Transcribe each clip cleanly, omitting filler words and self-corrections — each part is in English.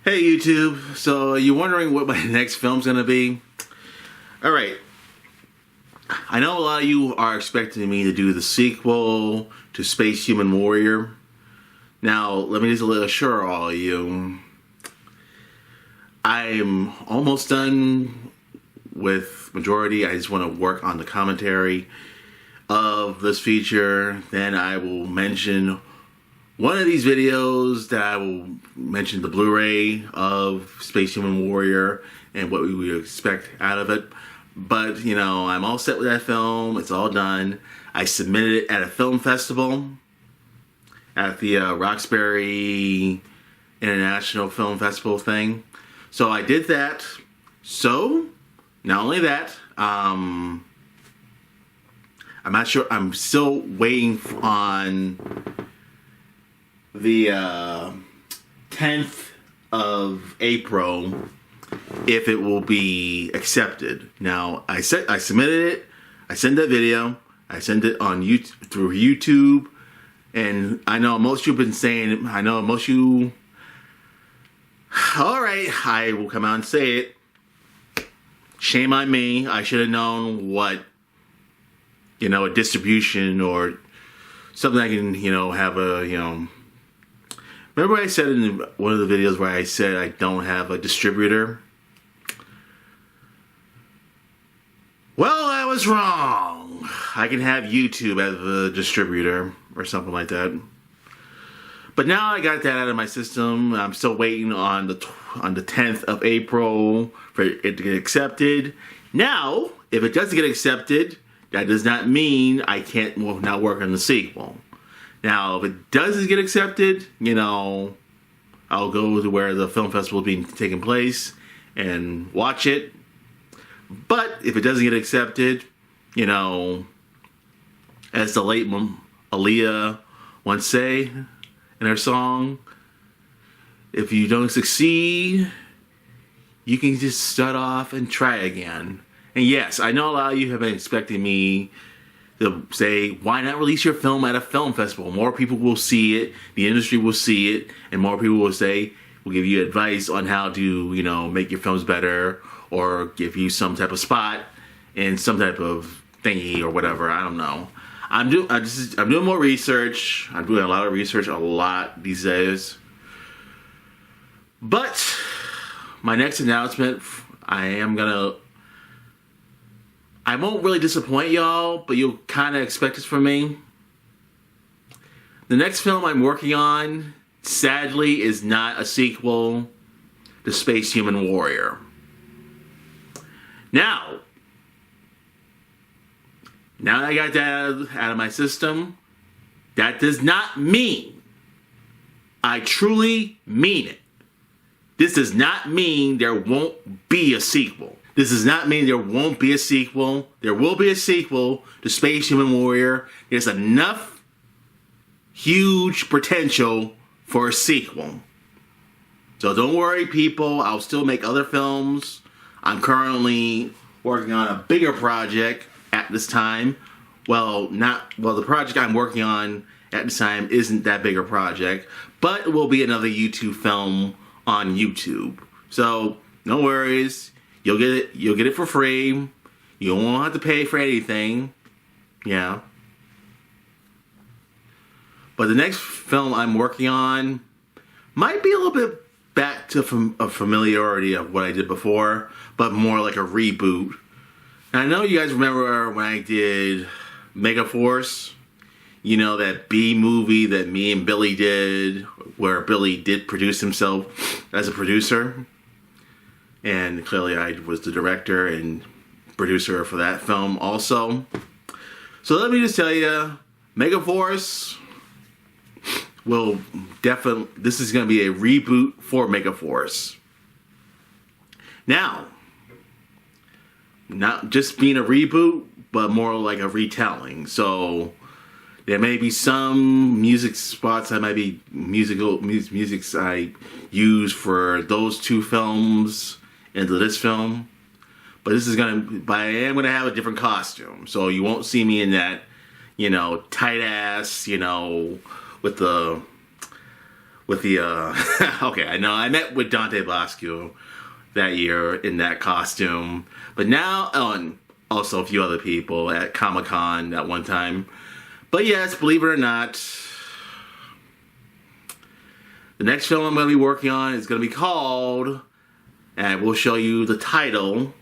Hey YouTube, so you're wondering what my next film's gonna be? Alright, I know a lot of you are expecting me to do the sequel to Space Human Warrior. Now, let me just assure all of you, I'm almost done with majority. I just want to work on the commentary of this feature. Then I will mention one of these videos that I will mention the Blu-ray of Space Human Warrior and what we would expect out of it. But, you know, I'm all set with that film. It's all done. I submitted it at a film festival at the Roxbury International Film Festival thing. So I did that. So, not only that, I'm not sure. I'm still waiting on the 10th of April if it will be accepted. Now, I submitted it. I sent that video. I sent it on YouTube, through YouTube, and I know most of you have been saying. I know most of you. All right, I will come out and say it. Shame on me. I should have known what, a distribution or something I can, have a, Remember I said in one of the videos where I said I don't have a distributor? Well, I was wrong. I can have YouTube as a distributor or something like that. But now I got that out of my system. I'm still waiting on the 10th of April for it to get accepted. Now, if it doesn't get accepted, that does not mean I can't not work on the sequel. Now, if it doesn't get accepted, I'll go to where the film festival is being taking place and watch it. But if it doesn't get accepted, as the late Aaliyah once say in her song, if you don't succeed, you can just start off and try again. And yes, I know a lot of you have been expecting me to say, why not release your film at a film festival? More people will see it, the industry will see it, and more people will give you advice on how to, make your films better, or give you some type of spot in some type of thingy or whatever. I don't know. I'm doing more research. I'm doing a lot of research these days. But my next announcement, I won't really disappoint y'all, but you'll kind of expect this from me. The next film I'm working on, sadly, is not a sequel to Space Human Warrior. Now that I got that out of my system, that does not mean, I truly mean it, this does not mean there won't be a sequel. This does not mean there won't be a sequel. There will be a sequel to Space Human Warrior. There's enough huge potential for a sequel. So don't worry, people. I'll still make other films. I'm currently working on a bigger project at this time. The project I'm working on at this time isn't that big a project, but it will be another YouTube film on YouTube. So no worries. You'll get it for free. You won't have to pay for anything. Yeah. But the next film I'm working on might be a little bit back to a familiarity of what I did before, but more like a reboot. And I know you guys remember when I did Megaforce, that B movie that me and Billy did, where Billy did produce himself as a producer. And clearly I was the director and producer for that film also. So let me just tell you, Megaforce this is going to be a reboot for Megaforce. Now, not just being a reboot, but more like a retelling. So there may be some music spots that might be musics I use for those two films into this film, but I am gonna have a different costume, so you won't see me in that, tight ass, with the with the okay, I know I met with Dante Blasco that year in that costume, but now and also a few other people at Comic-Con that one time. But yes, believe it or not, the next film I'm going to be working on is going to be called, and I will show you the title,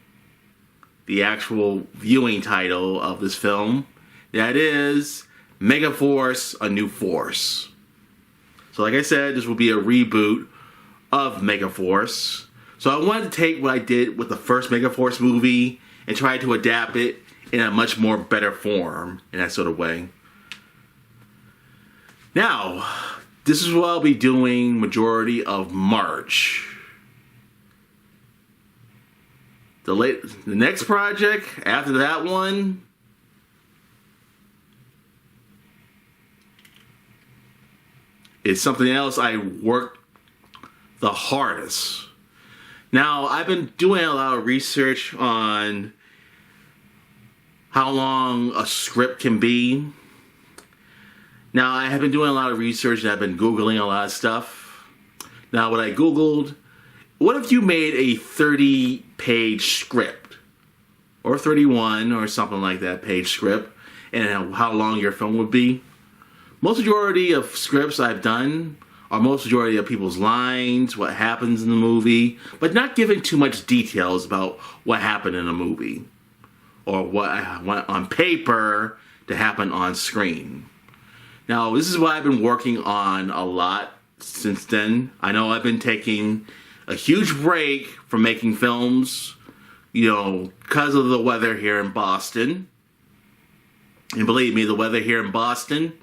the actual viewing title of this film. That is Megaforce: A New Force. So like I said, this will be a reboot of Megaforce. So I wanted to take what I did with the first Megaforce movie and try to adapt it in a much more better form in that sort of way. Now, this is what I'll be doing majority of March. The next project after that one is something else I worked the hardest. Now, I've been doing a lot of research on how long a script can be. Now, I have been doing a lot of research and I've been Googling a lot of stuff. Now, what I Googled, what if you made a 30-page script? Or 31 or something like that page script, and how long your film would be? Most majority of scripts I've done are most majority of people's lines, what happens in the movie, but not giving too much details about what happened in a movie or what I want on paper to happen on screen. Now, this is what I've been working on a lot since then. I know I've been taking a huge break from making films, because of the weather here in Boston. And believe me, the weather here in Boston,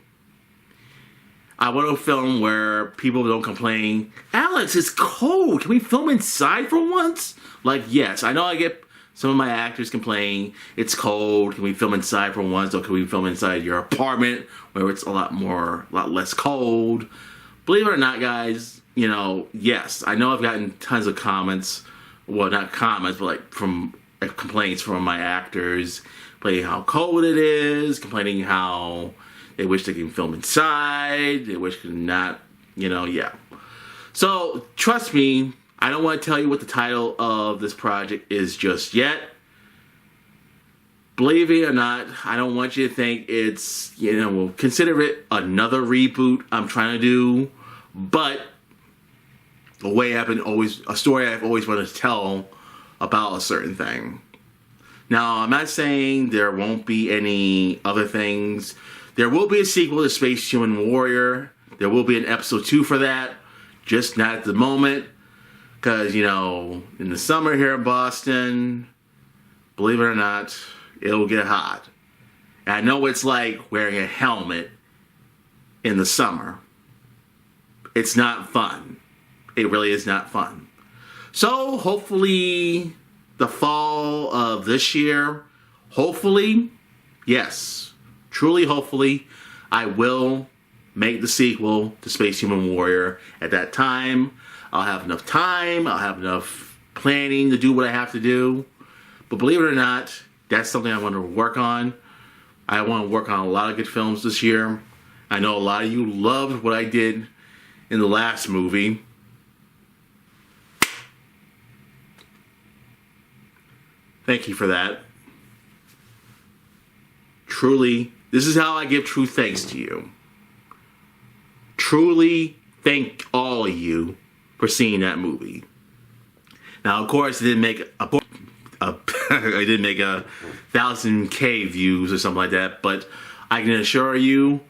I want to film where people don't complain, Alex, it's cold. Can we film inside for once? Like, yes, I know I get some of my actors complain, it's cold. Can we film inside for once? Or can we film inside your apartment where it's a lot less cold? Believe it or not, guys, yes, I know I've gotten tons of comments. Well, not comments, but like from complaints from my actors, complaining how cold it is, complaining how they wish they can film inside. They wish they could not, yeah. So, trust me, I don't want to tell you what the title of this project is just yet. Believe it or not, I don't want you to think it's, consider it another reboot I'm trying to do. But, a story I've always wanted to tell about a certain thing. Now, I'm not saying there won't be any other things. There will be a sequel to Space Human Warrior. There will be an episode 2 for that. Just not at the moment. Because, in the summer here in Boston, believe it or not, it'll get hot. And I know it's like wearing a helmet in the summer. It's not fun. It really is not fun. So, hopefully, the fall of this year, hopefully, yes, truly hopefully, I will make the sequel to Space Human Warrior. At that time, I'll have enough time, I'll have enough planning to do what I have to do. But believe it or not, that's something I want to work on. I want to work on a lot of good films this year. I know a lot of you loved what I did in the last movie. Thank you for that. Truly, this is how I give true thanks to you. Truly thank all of you for seeing that movie. Now, of course, it didn't make I didn't make 1,000K views or something like that, but I can assure you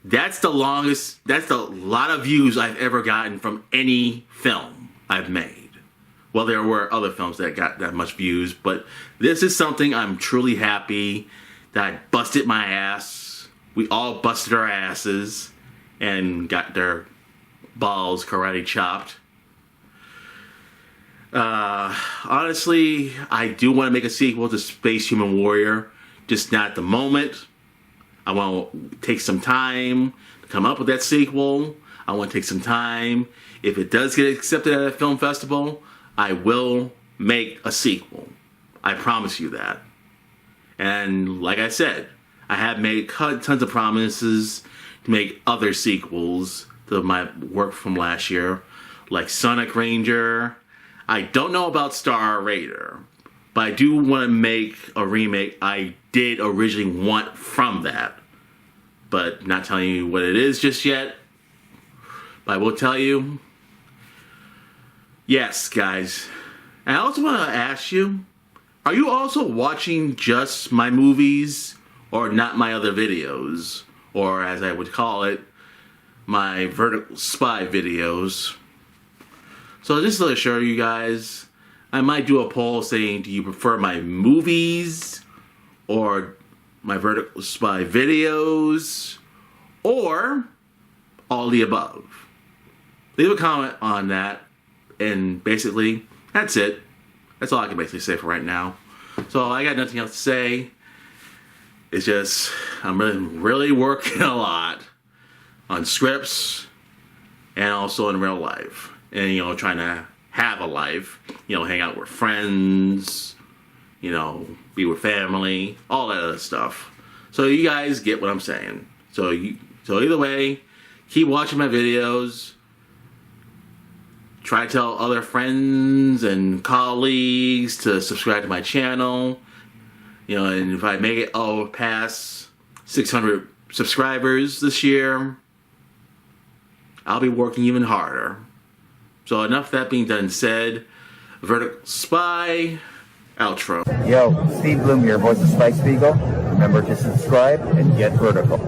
that's the lot of views I've ever gotten from any film I've made. Well, there were other films that got that much views, but this is something I'm truly happy that I busted my ass. We all busted our asses and got their balls karate chopped. Honestly, I do want to make a sequel to Space Human Warrior, just not at the moment. I want to take some time to come up with that sequel. I want to take some time. If it does get accepted at a film festival, I will make a sequel. I promise you that. And like I said, I have made tons of promises to make other sequels of my work from last year, like Sonic Ranger. I don't know about Star Raider, but I do want to make a remake I did originally want from that. But not telling you what it is just yet. But I will tell you, yes, guys. And I also want to ask you, are you also watching just my movies or not my other videos? Or as I would call it, my Vertical Spy videos. So just to assure you guys, I might do a poll saying, do you prefer my movies or my Vertical Spy videos or all the above? Leave a comment on that, and basically, that's it. That's all I can basically say for right now. So I got nothing else to say. It's just, I'm really working a lot on scripts and also in real life. And, you know, trying to have a life, you know, hang out with friends, you know, be with family, all that other stuff. So you guys get what I'm saying. So either way, keep watching my videos. Try to tell other friends and colleagues to subscribe to my channel. You know, and if I make it past 600 subscribers this year, I'll be working even harder. So enough that being done said, Vertical Spy, outro. Yo, Steve Bloom here, voice of Spike Spiegel. Remember to subscribe and get vertical.